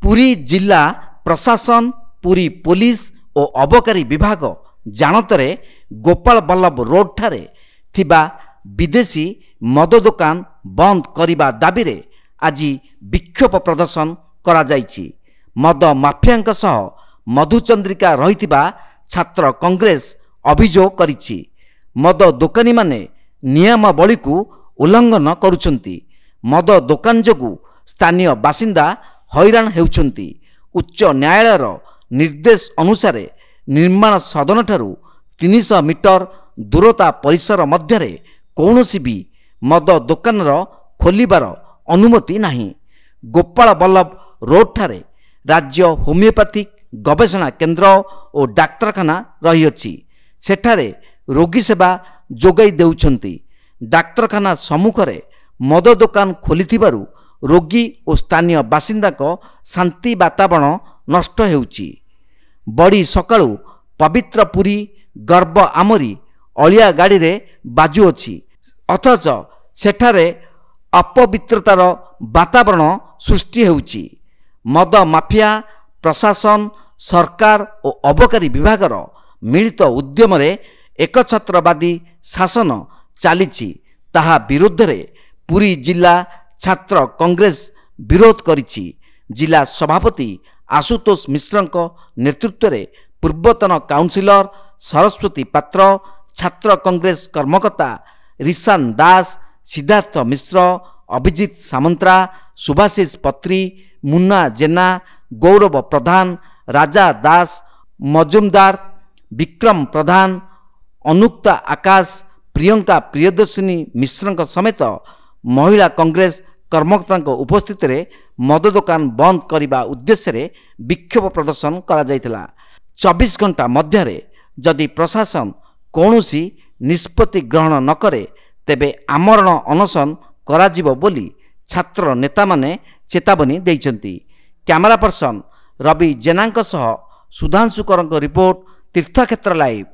पुरी जिला प्रशासन पुरी पुलिस और अबकारी विभाग जानतरे गोपाल बल्लभ रोड ठारे थिबा विदेशी मद दुकान बंद करने दाबी रे आज विक्षोभ प्रदर्शन करा जायछि। मद माफिया सह मधुचंद्रिका रहिथिबा छात्र कांग्रेस अभियोग करिछि। मद दोकानी माने नियमावली को उल्लंघन करुछंती। मद दोकान जोगु स्थानीय बासिंदा हैरान हेउछंती। उच्च न्यायालयर निर्देश अनुसार निर्माण सदन ठारू 300 मीटर दूरता परिसर मध्य कौनसी भी मद दोकान खोलिबार अनुमति नहीं। गोपाल बल्लभ रोड ठारे राज्य होमिओपैथिक गवेषणा केन्द्र और डाक्तरखाना रही। सेठारे रोगी सेवा जोगाई देउछंती। डाक्तरखाना सम्मुखरे मद दोकान खोलिथिबारु रोगी और स्थानीय बासिंदा को शांति वातावरण नष्ट हेउछि। बड़ी सकाळु पवित्र पुरी गर्भ आमरी अलिया गाड़ी रे बाजुअछि, अथच सेठारे अपवित्रतार वातावरण सृष्टि हेउछि। मद माफिया प्रशासन सरकार और अबकारी विभागर मिलित उद्यम एकछत्रवादी शासन चली ताहा विरुद्ध रे पुरी जिला छात्र कांग्रेस विरोध करिछि। जिला सभापति आशुतोष मिश्र नेतृत्व में पूर्वतन काउंसिलर सरस्वती पात्र, छात्र कांग्रेस कर्मकर्ता ऋषान दास, सिद्धार्थ मिश्र, अभिजित सामंतरा, सुभाषिष पत्री, मुन्ना जेना, गौरव प्रधान, राजा दास, मजुमदार, विक्रम प्रधान, अनुक्ता आकाश, प्रियंका प्रियदर्शिनी मिश्र समेत महिला कांग्रेस कर्मकर्ता उपस्थित रे मद दुकान बंद करने उद्देश्य विक्षोभ प्रदर्शन करा जायतिला। 24 घंटा मध्य जदि प्रशासन कौनसी निष्पत्ति ग्रहण न करे तेबे आमरण अनशन कराजिबो बोली छात्र नेता माने चेतावनी देइछंती। कैमरा पर्सन रवि जेना सह सुधांशुकर रिपोर्ट, तीर्थक्षेत्र लाइव।